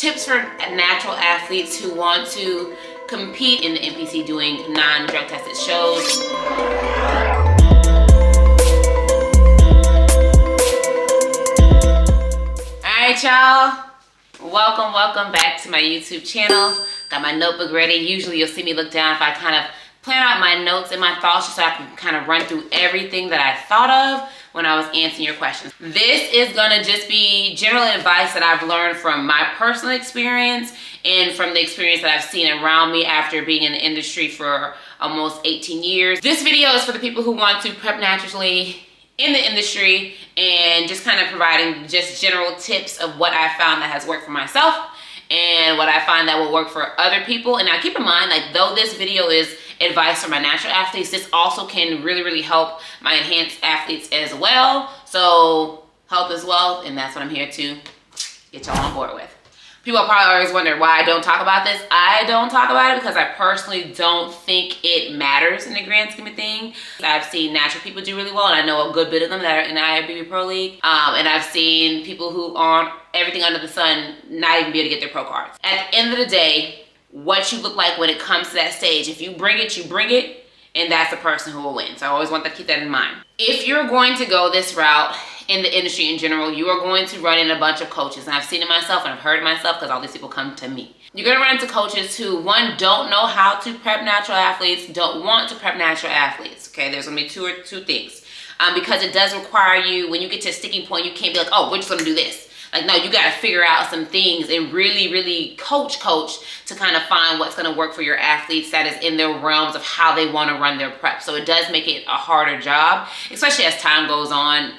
tips for natural athletes who want to compete in the NPC doing non-drug tested shows. Alright, y'all. Welcome back to my YouTube channel. Got my notebook ready. Usually you'll see me look down if I kind of plan out my notes and my thoughts just so I can kind of run through everything that I thought of when I was answering your questions. This is gonna just be general advice that I've learned from my personal experience and from the experience that I've seen around me after being in the industry for almost 18 years. This video is for the people who want to prep naturally in the industry and just kind of providing just general tips of what I found that has worked for myself and what I find that will work for other people. And now keep in mind, like, though this video is advice for my natural athletes, this also can really help my enhanced athletes as well. So help as well, and that's what I'm here to get y'all on board with. People probably always wonder why I don't talk about this. I don't talk about it because I personally don't think it matters in the grand scheme of things. I've seen natural people do really well, and I know a good bit of them that are in the IFBB Pro League. And I've seen people who aren't everything under the sun not even be able to get their pro cards. At the end of the day, what you look like when it comes to that stage, if you bring it, you bring it, and that's the person who will win. So I always want to keep that in mind. If you're going to go this route in the industry in general, you are going to run into a bunch of coaches. And I've seen it myself and I've heard it myself because all these people come to me. You're gonna run into coaches who, one, don't know how to prep natural athletes, don't want to prep natural athletes, okay? There's gonna be two things. Because it does require you, when you get to a sticking point, you can't be like, oh, we're just gonna do this. Like, no, you gotta figure out some things and really coach to kind of find what's gonna work for your athletes that is in their realms of how they wanna run their prep. So it does make it a harder job, especially as time goes on.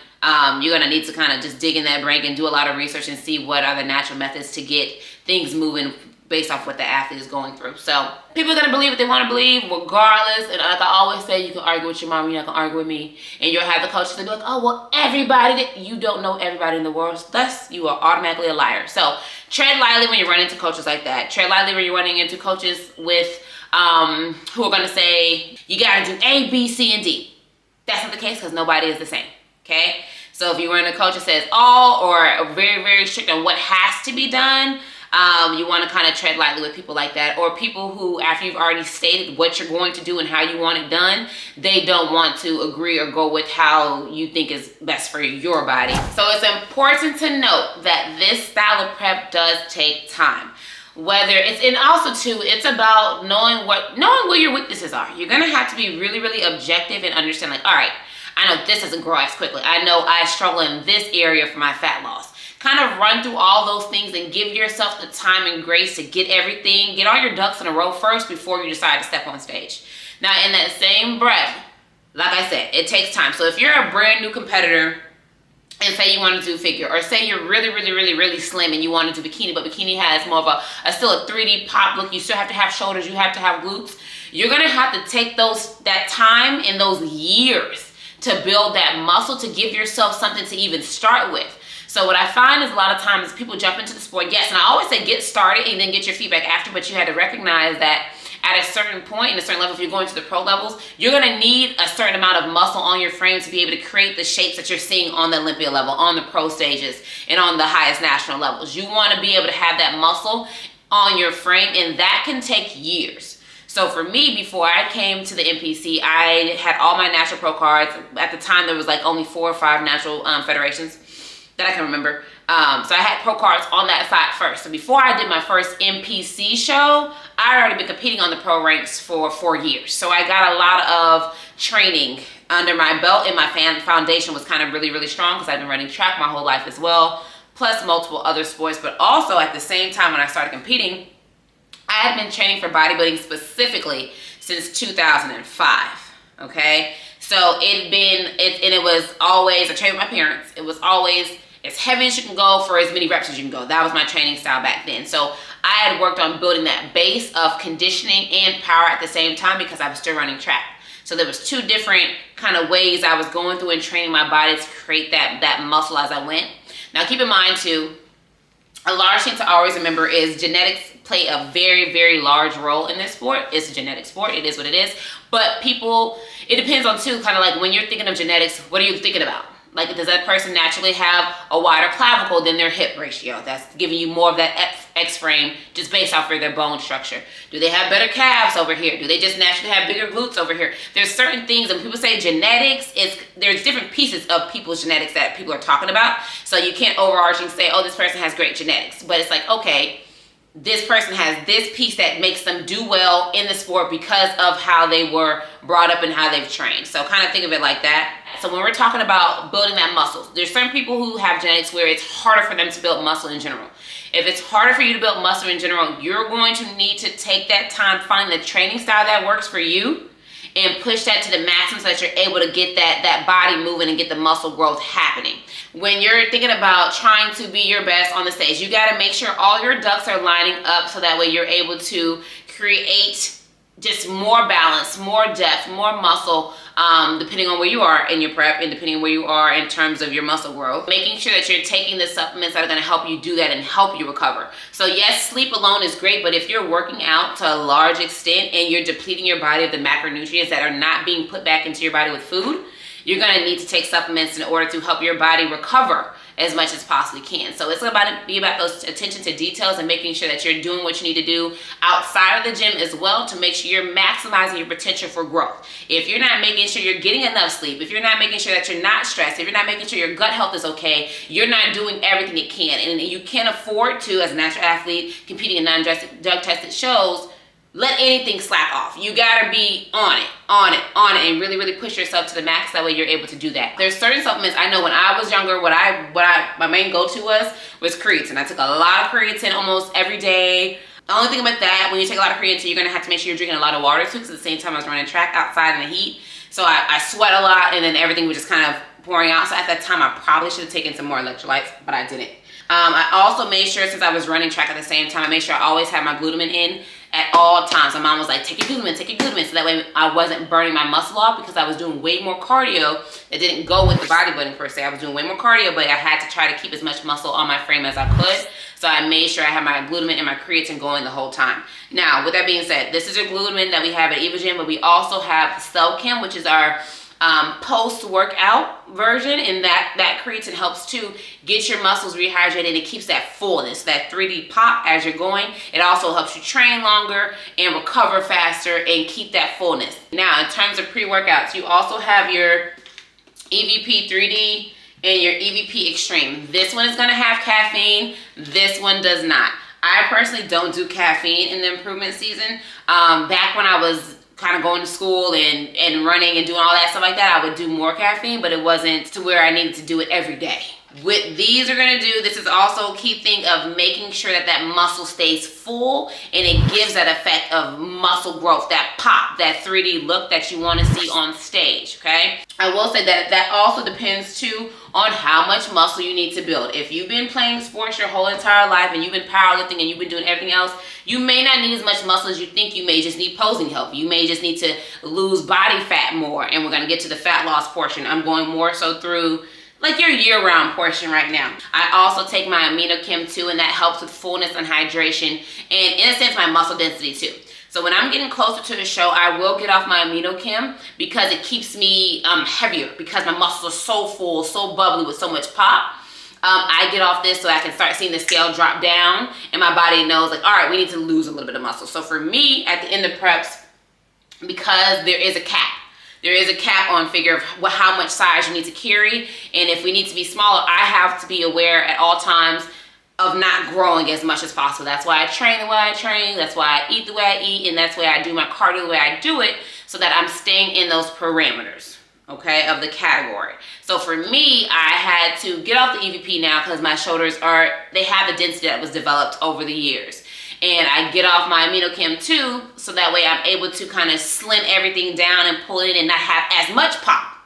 You're gonna need to kind of just dig in that brain and do a lot of research and see what are the natural methods to get things moving based off what the athlete is going through. So people are gonna believe what they wanna believe regardless. And like I always say, you can argue with your mom, you're not gonna argue with me. And you'll have the coaches that be like, oh, well, you don't know everybody in the world, thus you are automatically a liar. So tread lightly when you run into coaches like that. Tread lightly when you're running into coaches with, who are gonna say, you gotta do A, B, C, and D. That's not the case because nobody is the same, okay? So if you run a coach that says all or very strict on what has to be done, you want to kind of tread lightly with people like that, or people who, after you've already stated what you're going to do and how you want it done, they don't want to agree or go with how you think is best for your body. So it's important to note that this style of prep does take time. Whether it's, and also too, it's about knowing where your weaknesses are. You're gonna have to be really objective and understand, like, all right, I know this doesn't grow as quickly. I know I struggle in this area for my fat loss. Kind of run through all those things and give yourself the time and grace to get all your ducks in a row first before you decide to step on stage. Now, in that same breath, like I said, it takes time. So if you're a brand new competitor and say you want to do figure, or say you're really slim and you want to do bikini, but bikini has more of still a 3D pop look, you still have to have shoulders, you have to have glutes, you're gonna have to take that time and those years to build that muscle, to give yourself something to even start with. So what I find is a lot of times people jump into the sport, yes, and I always say get started and then get your feedback after, but you had to recognize that at a certain point, in a certain level, if you're going to the pro levels, you're gonna need a certain amount of muscle on your frame to be able to create the shapes that you're seeing on the Olympia level, on the pro stages, and on the highest national levels. You wanna be able to have that muscle on your frame, and that can take years. So for me, before I came to the NPC, I had all my natural pro cards. At the time, there was like only 4 or 5 natural federations that I can remember. So I had pro cards on that side first. So before I did my first NPC show, I had already been competing on the pro ranks for 4 years. So I got a lot of training under my belt, and my foundation was kind of really strong because I've been running track my whole life as well, plus multiple other sports. But also at the same time when I started competing, I had been training for bodybuilding specifically since 2005, okay? So it was always, I trained with my parents, it was always as heavy as you can go for as many reps as you can go. That was my training style back then. So I had worked on building that base of conditioning and power at the same time because I was still running track. So there was 2 different kind of ways I was going through and training my body to create that muscle as I went. Now keep in mind too, a large thing to always remember is genetics play a very large role in this sport. It's a genetic sport, it is what it is. But people, it depends on too, kind of like when you're thinking of genetics, what are you thinking about? Like, does that person naturally have a wider clavicle than their hip ratio? That's giving you more of that X frame just based off of their bone structure. Do they have better calves over here? Do they just naturally have bigger glutes over here? There's certain things, and people say genetics, there's different pieces of people's genetics that people are talking about. So you can't overarching say, oh, this person has great genetics. But it's like, okay, this person has this piece that makes them do well in the sport because of how they were brought up and how they've trained. So kind of think of it like that. So when we're talking about building that muscle, there's certain people who have genetics where it's harder for them to build muscle in general. If it's harder for you to build muscle in general, you're going to need to take that time, find the training style that works for you, and push that to the maximum so that you're able to get that body moving and get the muscle growth happening. When you're thinking about trying to be your best on the stage, you got to make sure all your ducks are lining up so that way you're able to create just more balance, more depth, more muscle, depending on where you are in your prep and depending on where you are in terms of your muscle growth. Making sure that you're taking the supplements that are going to help you do that and help you recover. So yes, sleep alone is great, but if you're working out to a large extent and you're depleting your body of the macronutrients that are not being put back into your body with food, you're going to need to take supplements in order to help your body recover as much as possibly can. So it's about to be about those attention to details and making sure that you're doing what you need to do outside of the gym as well to make sure you're maximizing your potential for growth. If you're not making sure you're getting enough sleep, if you're not making sure that you're not stressed, if you're not making sure your gut health is okay, you're not doing everything it can. And you can't afford to, as a natural athlete competing in non-drug tested shows, let anything slack off. You gotta be on it, and really, really push yourself to the max. That way you're able to do that. There's certain supplements, I know when I was younger, my main go-to was creatine. I took a lot of creatine almost every day. The only thing about that, when you take a lot of creatine, you're gonna have to make sure you're drinking a lot of water too, because at the same time I was running track outside in the heat. So I sweat a lot, and then everything was just kind of pouring out. So at that time, I probably should have taken some more electrolytes, but I didn't. I also made sure, since I was running track at the same time, I made sure I always had my glutamine in at all times. My mom was like, take your glutamine, so that way I wasn't burning my muscle off, because I was doing way more cardio that didn't go with the bodybuilding per se. I was doing way more cardio, but I had to try to keep as much muscle on my frame as I could. So I made sure I had my glutamine and my creatine going the whole time. Now, with that being said, this is your glutamine that we have at Evogen, but we also have Cell-Chem, which is our post-workout version, and that creatine helps to get your muscles rehydrated, and it keeps that fullness, that 3D pop as you're going. It also helps you train longer and recover faster and keep that fullness. Now, in terms of pre-workouts, you also have your EVP 3D and your EVP Extreme. This one is going to have caffeine. This one does not. I personally don't do caffeine in the improvement season. Back when I was kind of going to school and running and doing all that stuff like that, I would do more caffeine, but it wasn't to where I needed to do it every day. What these are going to do, this is also a key thing of making sure that muscle stays full, and it gives that effect of muscle growth, that pop, that 3D look that you want to see on stage, okay? I will say that also depends too on how much muscle you need to build. If you've been playing sports your whole entire life and you've been powerlifting and you've been doing everything else, you may not need as much muscle as you think. You may just need posing help. You may just need to lose body fat more, and we're going to get to the fat loss portion. I'm going more so through like your year-round portion right now. I also take my amino chem too, and that helps with fullness and hydration, and in a sense my muscle density too. So when I'm getting closer to the show, I will get off my amino chem because it keeps me heavier, because my muscles are so full, so bubbly with so much pop. I get off this so I can start seeing the scale drop down, and my body knows like, all right, we need to lose a little bit of muscle. So for me, at the end of preps, because there is a cap on figure of how much size you need to carry, and if we need to be smaller, I have to be aware at all times of not growing as much as possible. That's why I train the way I train, that's why I eat the way I eat, and that's why I do my cardio the way I do it, so that I'm staying in those parameters, okay, of the category. So for me, I had to get off the EVP now because my shoulders they have a density that was developed over the years. And I get off my amino chem too, so that way I'm able to kind of slim everything down and pull it in and not have as much pop,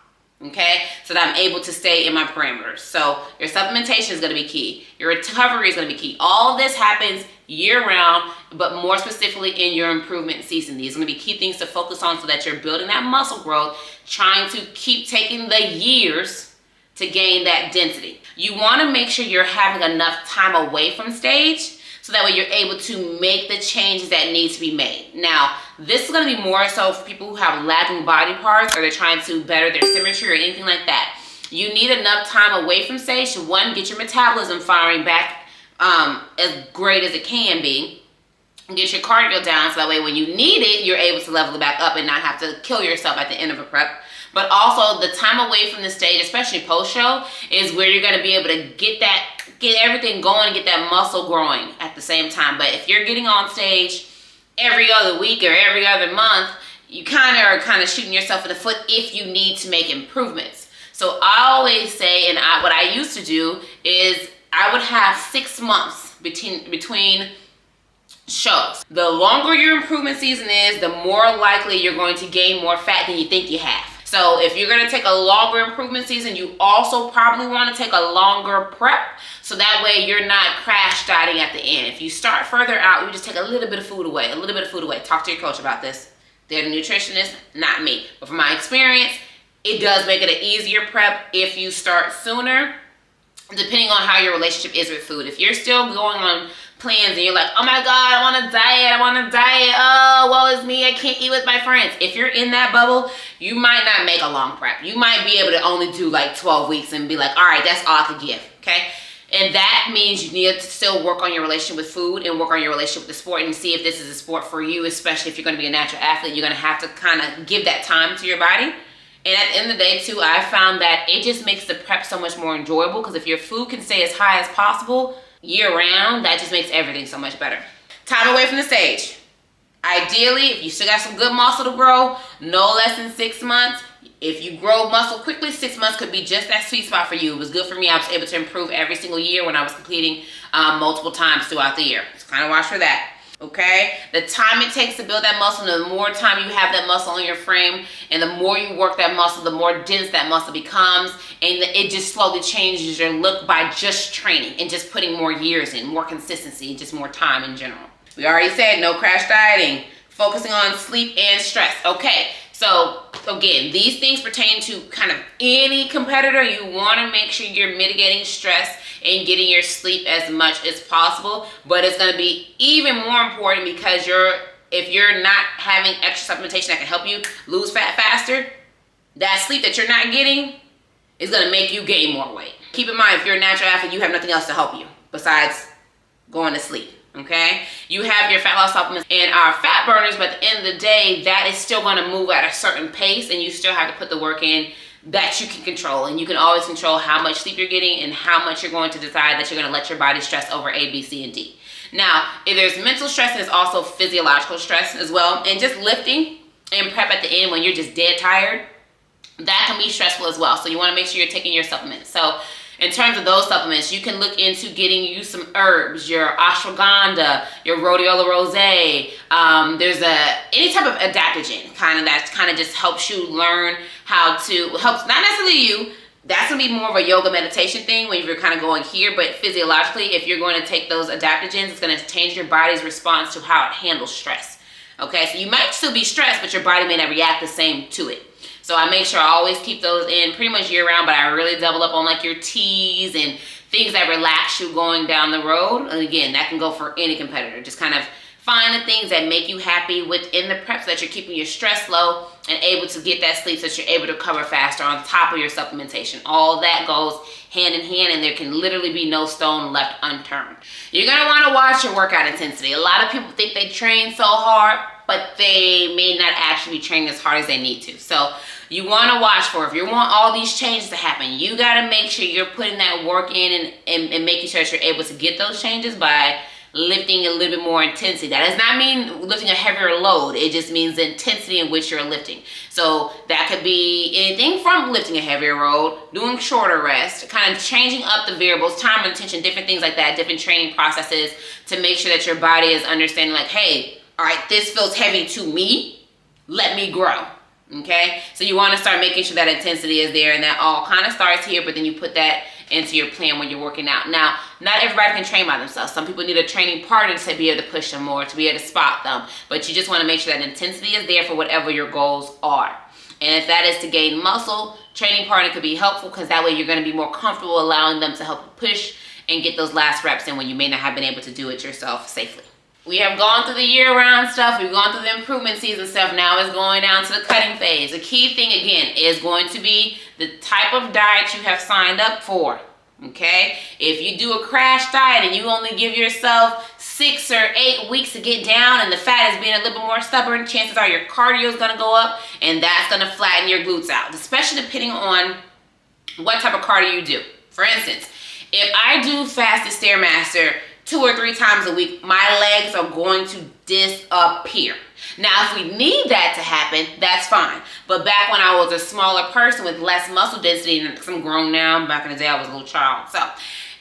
okay? So that I'm able to stay in my parameters. So your supplementation is gonna be key. Your recovery is gonna be key. All of this happens year round, but more specifically in your improvement season. These are gonna be key things to focus on so that you're building that muscle growth, trying to keep taking the years to gain that density. You wanna make sure you're having enough time away from stage, so that way you're able to make the changes that need to be made. Now, this is gonna be more so for people who have lagging body parts, or they're trying to better their symmetry or anything like that. You need enough time away from stage to, one, get your metabolism firing back as great as it can be, get your cardio down, so that way when you need it, you're able to level it back up and not have to kill yourself at the end of a prep. But also the time away from the stage, especially post-show, is where you're going to be able to get everything going, get that muscle growing at the same time. But if you're getting on stage every other week or every other month, you are shooting yourself in the foot if you need to make improvements. So I always say, and what I used to do is I would have 6 months between shows. The longer your improvement season is, the more likely you're going to gain more fat than you think you have. So if you're going to take a longer improvement season, you also probably want to take a longer prep, so that way you're not crash dieting at the end. If you start further out, you just take a little bit of food away, Talk to your coach about this. They're the nutritionist, not me. But from my experience, it does make it an easier prep if you start sooner, depending on how your relationship is with food. If you're still going on plans and you're like, oh my God, I want to diet. Oh, woe is me, I can't eat with my friends. If you're in that bubble, you might not make a long prep. You might be able to only do like 12 weeks and be like, all right, that's all I could give, okay? And that means you need to still work on your relationship with food and work on your relationship with the sport and see if this is a sport for you, especially if you're going to be a natural athlete. You're going to have to kind of give that time to your body. And at the end of the day, too, I found that it just makes the prep so much more enjoyable, because if your food can stay as high as possible year-round, that just makes everything so much better. Time away from the stage. Ideally, if you still got some good muscle to grow, no less than 6 months. If you grow muscle quickly, 6 months could be just that sweet spot for you. It was good for me. I was able to improve every single year when I was competing multiple times throughout the year. So kind of watch for that. Okay, the time it takes to build that muscle, and the more time you have that muscle on your frame, and the more you work that muscle, the more dense that muscle becomes, and it just slowly changes your look by just training and just putting more years in, more consistency, and just more time in general. We already said no crash dieting, focusing on sleep and stress. Okay, so again, these things pertain to kind of any competitor. You want to make sure you're mitigating stress and getting your sleep as much as possible, but it's going to be even more important because if you're not having extra supplementation that can help you lose fat faster, that sleep that you're not getting is going to make you gain more weight. Keep in mind, if you're a natural athlete, you have nothing else to help you besides going to sleep. Okay, you have your fat loss supplements and our fat burners, but at the end of the day, that is still going to move at a certain pace, and you still have to put the work in that you can control. And you can always control how much sleep you're getting and how much you're going to decide that you're going to let your body stress over A, B, C, and D. Now, if there's mental stress, there's also physiological stress as well. And just lifting and prep at the end when you're just dead tired, that can be stressful as well. So you want to make sure you're taking your supplements. So in terms of those supplements, you can look into getting you some herbs, your ashwagandha, your rhodiola rosé. There's any type of adaptogen that just helps you learn how to, helps not necessarily you, that's gonna be more of a yoga meditation thing when you're kind of going here, but physiologically, if you're going to take those adaptogens, it's gonna change your body's response to how it handles stress. Okay, so you might still be stressed, but your body may not react the same to it. So I make sure I always keep those in pretty much year round, but I really double up on like your teas and things that relax you going down the road. And again, that can go for any competitor. Just kind of find the things that make you happy within the prep so that you're keeping your stress low and able to get that sleep so that you're able to recover faster on top of your supplementation. All that goes hand in hand, and there can literally be no stone left unturned. You're gonna wanna watch your workout intensity. A lot of people think they train so hard, but they may not actually be training as hard as they need to. So you want to watch for, if you want all these changes to happen, you got to make sure you're putting that work in and making sure that you're able to get those changes by lifting a little bit more intensity. That does not mean lifting a heavier load. It just means the intensity in which you're lifting. So that could be anything from lifting a heavier load, doing shorter rest, kind of changing up the variables, time and attention, different things like that, different training processes to make sure that your body is understanding like, hey, all right, this feels heavy to me, let me grow. Okay, so you want to start making sure that intensity is there, and that all kind of starts here, but then you put that into your plan when you're working out. Now, not everybody can train by themselves. Some people need a training partner to be able to push them more, to be able to spot them, but you just want to make sure that intensity is there for whatever your goals are. And if that is to gain muscle, training partner could be helpful, because that way you're going to be more comfortable allowing them to help you push and get those last reps in when you may not have been able to do it yourself safely. We have gone through the year-round stuff. We've gone through the improvement season stuff. Now it's going down to the cutting phase. The key thing, again, is going to be the type of diet you have signed up for, okay? If you do a crash diet and you only give yourself 6 or 8 weeks to get down and the fat is being a little bit more stubborn, chances are your cardio is going to go up and that's going to flatten your glutes out, especially depending on what type of cardio you do. For instance, if I do fasted Stairmaster 2 or 3 times a week, my legs are going to disappear. Now, if we need that to happen, that's fine. But back when I was a smaller person with less muscle density, and I'm grown now, back in the day I was a little child. So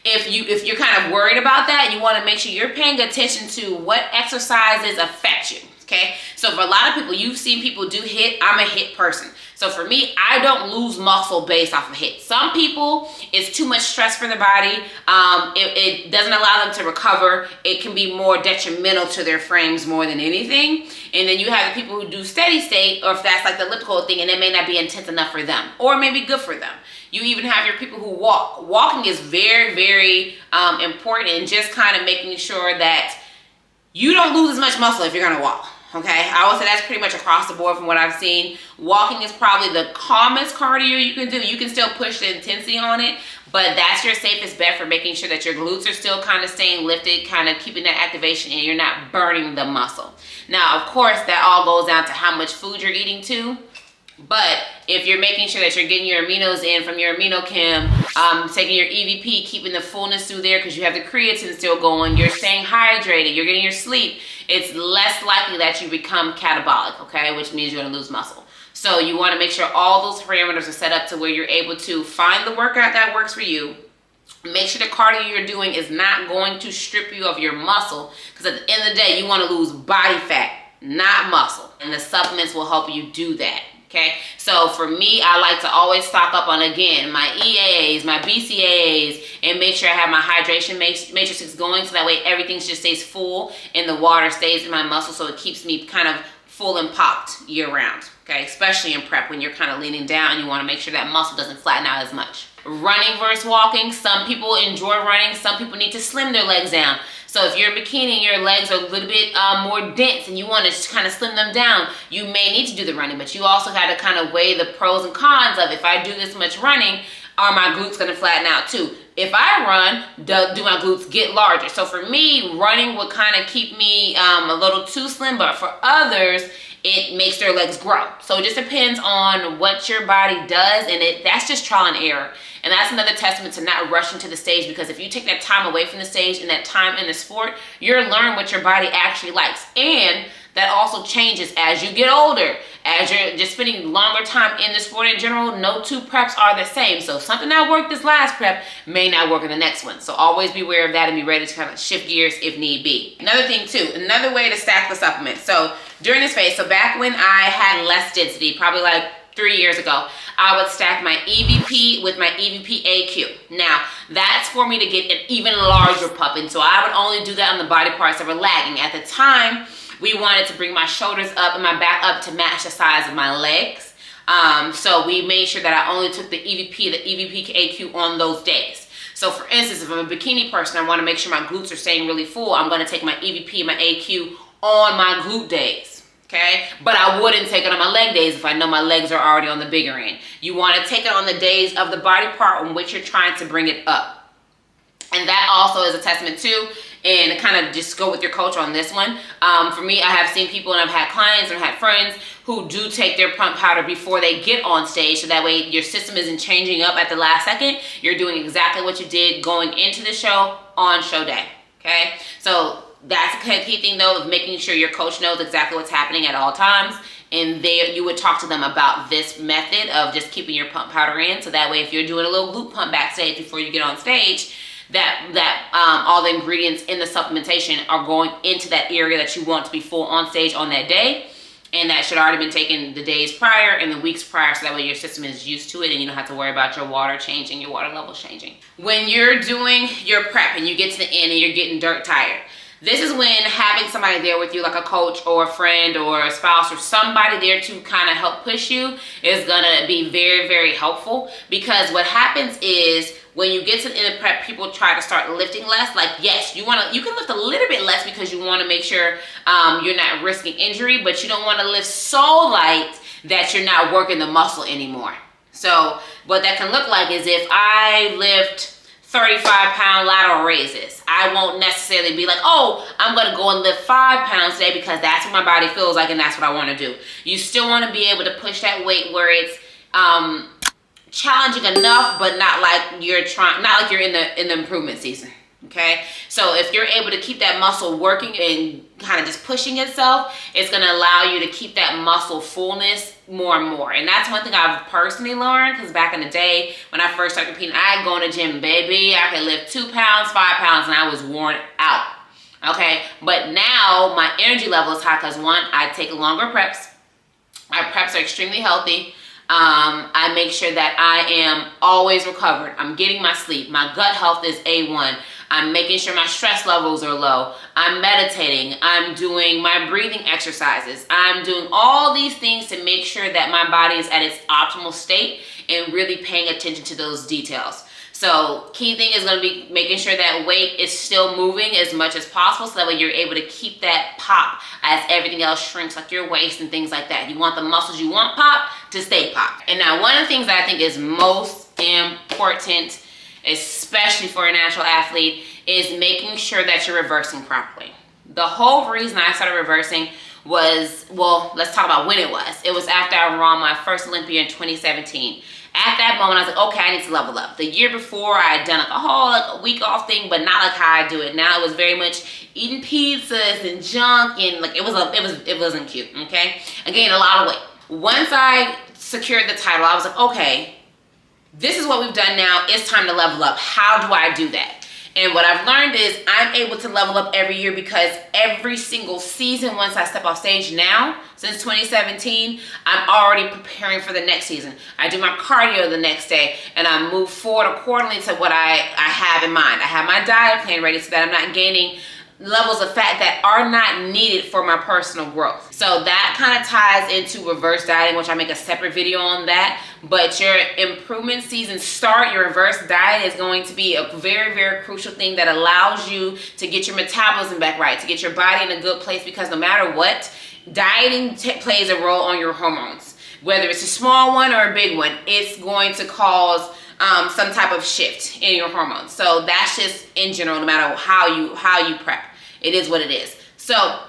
if you're kind of worried about that, you want to make sure you're paying attention to what exercises affect you. Okay, so for a lot of people, you've seen people do HIIT. I'm a HIIT person. So for me, I don't lose muscle based off of HIIT. Some people, it's too much stress for the body. It doesn't allow them to recover. It can be more detrimental to their frames more than anything. And then you have the people who do steady state, or if that's like the elliptical thing, and it may not be intense enough for them, or maybe good for them. You even have your people who walk. Walking is very, very important, and just kind of making sure that you don't lose as much muscle if you're gonna walk. Okay, I would say that's pretty much across the board from what I've seen. Walking is probably the calmest cardio you can do. You can still push the intensity on it, but that's your safest bet for making sure that your glutes are still kind of staying lifted, kind of keeping that activation, and you're not burning the muscle. Now, of course, that all goes down to how much food you're eating too. But if you're making sure that you're getting your aminos in from your amino chem, taking your EVP, keeping the fullness through there because you have the creatine still going, you're staying hydrated, you're getting your sleep, it's less likely that you become catabolic, okay, which means you're going to lose muscle. So you want to make sure all those parameters are set up to where you're able to find the workout that works for you. Make sure the cardio you're doing is not going to strip you of your muscle, because at the end of the day, you want to lose body fat, not muscle. And the supplements will help you do that. Okay, so for me, I like to always stock up on, again, my EAAs, my BCAAs, and make sure I have my hydration matrices going so that way everything just stays full and the water stays in my muscle, so it keeps me kind of full and popped year round. Okay, especially in prep when you're kind of leaning down, you want to make sure that muscle doesn't flatten out as much. Running versus walking, some people enjoy running, some people need to slim their legs down. So if you're in bikini and your legs are a little bit more dense and you want to kind of slim them down, you may need to do the running, but you also got to kind of weigh the pros and cons of, if I do this much running, are my glutes going to flatten out too? If I run, do my glutes get larger? So for me, running would kind of keep me a little too slim, but for others, it makes their legs grow. So it just depends on what your body does, and that's just trial and error. And that's another testament to not rushing to the stage, because if you take that time away from the stage and that time in the sport, you'll learn what your body actually likes. And that also changes as you get older. As you're just spending longer time in the sport in general, no 2 preps are the same. So something that worked this last prep may not work in the next one. So always be aware of that and be ready to kind of shift gears if need be. Another thing too, another way to stack the supplements. So during this phase, so back when I had less density, probably like 3 years ago, I would stack my EVP with my EVP AQ. Now, that's for me to get an even larger pup, and so I would only do that on the body parts that were lagging. At the time, we wanted to bring my shoulders up and my back up to match the size of my legs. So we made sure that I only took the EVP AQ on those days. So for instance, if I'm a bikini person, I want to make sure my glutes are staying really full, I'm going to take my EVP and my AQ on my glute days. Okay, but I wouldn't take it on my leg days if I know my legs are already on the bigger end. You want to take it on the days of the body part on which you're trying to bring it up. And that also is a testament too, and kind of just go with your coach on this one. For me, I have seen people and I've had clients and I've had friends who do take their pump powder before they get on stage, so that way your system isn't changing up at the last second. You're doing exactly what you did going into the show on show day. Okay, so that's a key thing though, of making sure your coach knows exactly what's happening at all times, and you would talk to them about this method of just keeping your pump powder in, so that way if you're doing a little glute pump backstage before you get on stage, that all the ingredients in the supplementation are going into that area that you want to be full on stage on that day, and that should already been taken the days prior and the weeks prior, so that way your system is used to it and you don't have to worry about your water changing, your water levels changing. When you're doing your prep and you get to the end and you're getting dirt tired, this is when having somebody there with you, like a coach or a friend or a spouse or somebody there to kind of help push you, is going to be very, very helpful. Because what happens is, when you get to the end of prep, people try to start lifting less. Like, yes, you can lift a little bit less because you want to make sure you're not risking injury, but you don't want to lift so light that you're not working the muscle anymore. So what that can look like is if I lift 35-pound lateral raises, I won't necessarily be like, oh, I'm going to go and lift 5 pounds today because that's what my body feels like and that's what I want to do. You still want to be able to push that weight where it's challenging enough, but not like you're in the improvement season. Okay, so if you're able to keep that muscle working and kind of just pushing itself, it's going to allow you to keep that muscle fullness more and more. And that's one thing I've personally learned, because back in the day when I first started competing, I'd go in the gym, baby, I could lift 2 pounds, 5 pounds, and I was worn out. Okay, but now my energy level is high because, one, I take longer preps. My preps are extremely healthy. I make sure that I am always recovered. I'm getting my sleep. My gut health is A1. I'm making sure my stress levels are low. I'm meditating. I'm doing my breathing exercises. I'm doing all these things to make sure that my body is at its optimal state and really paying attention to those details. So key thing is going to be making sure that weight is still moving as much as possible, so that way you're able to keep that pop as everything else shrinks, like your waist and things like that. You want the muscles you want pop to stay pop. And now one of the things that I think is most important, especially for a natural athlete, is making sure that you're reversing properly. The whole reason I started reversing was, well, let's talk about when it was. It was after I ran my first Olympia in 2017. At that moment, I was like, okay, I need to level up. The year before, I had done like a whole week off thing, but not like how I do it now. It was very much eating pizzas and junk, and like it wasn't cute. Okay, I gained a lot of weight. Once I secured the title, I was like, okay, this is what we've done now. It's time to level up. How do I do that? And what I've learned is I'm able to level up every year, because every single season, once I step off stage now, since 2017, I'm already preparing for the next season. I do my cardio the next day, and I move forward accordingly to what I have in mind. I have my diet plan ready so that I'm not gaining levels of fat that are not needed for my personal growth. So that kind of ties into reverse dieting, which I make a separate video on that. But your improvement season start, your reverse diet is going to be a very, very crucial thing that allows you to get your metabolism back right, to get your body in a good place, because no matter what, dieting plays a role on your hormones. Whether it's a small one or a big one, it's going to cause some type of shift in your hormones. So that's just in general, no matter how you prep. It is what it is. So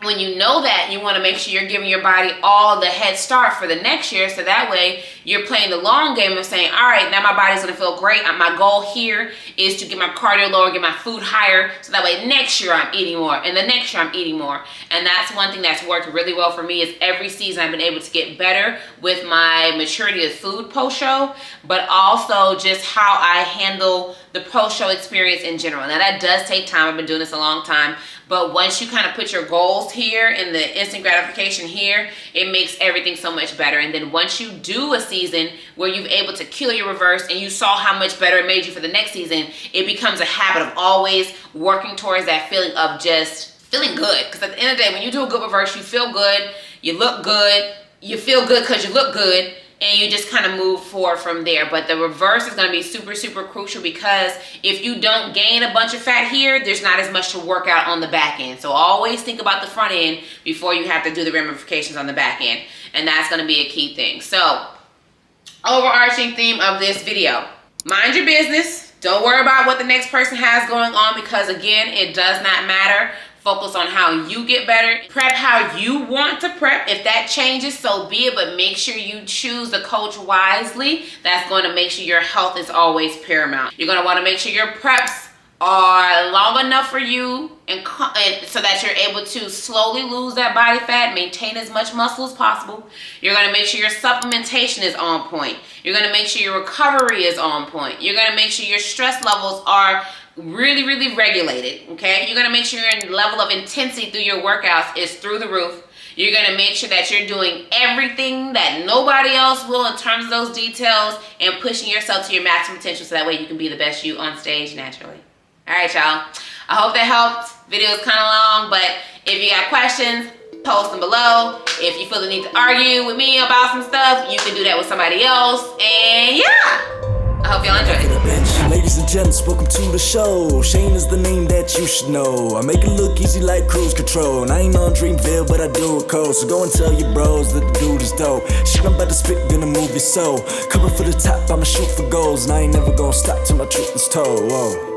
when you know that, you want to make sure you're giving your body all the head start for the next year, so that way you're playing the long game of saying, all right, now my body's going to feel great. My goal here is to get my cardio lower, get my food higher, so that way next year I'm eating more, and the next year I'm eating more. And that's one thing that's worked really well for me, is every season I've been able to get better with my maturity of food post-show, but also just how I handle the post-show experience in general. Now that does take time. I've been doing this a long time. But once you kind of put your goals here and the instant gratification here, it makes everything so much better. And then once you do a season where you're able to kill your reverse and you saw how much better it made you for the next season, it becomes a habit of always working towards that feeling of just feeling good. Because at the end of the day, when you do a good reverse, you feel good, you look good, you feel good because you look good, and you just kind of move forward from there. But the reverse is going to be super, super crucial, because if you don't gain a bunch of fat here, there's not as much to work out on the back end. So always think about the front end before you have to do the ramifications on the back end. And that's going to be a key thing. So overarching theme of this video, mind your business. Don't worry about what the next person has going on, because again, it does not matter. Focus on how you get better. Prep how you want to prep. If that changes, so be it, but make sure you choose the coach wisely. That's going to make sure your health is always paramount. You're going to want to make sure your preps are long enough for you, and so that you're able to slowly lose that body fat, maintain as much muscle as possible. You're going to make sure your supplementation is on point. You're going to make sure your recovery is on point. You're going to make sure your stress levels are really, really regulated, okay? You're going to make sure your level of intensity through your workouts is through the roof. You're going to make sure that you're doing everything that nobody else will in terms of those details, and pushing yourself to your maximum potential, so that way you can be the best you on stage naturally. All right, y'all. I hope that helped. Video is kind of long, but if you got questions, post them below. If you feel the need to argue with me about some stuff, you can do that with somebody else. And yeah, I hope y'all enjoy it. Ladies and gents, welcome to the show. Shane is the name that you should know. I make it look easy like cruise control. And I ain't on Dreamville, but I do it cold. So go and tell your bros that the dude is dope. Shit, I'm about to spit, gonna move your soul. Coming for the top, I'ma shoot for goals. And I ain't never gonna stop till my truth is told. Whoa.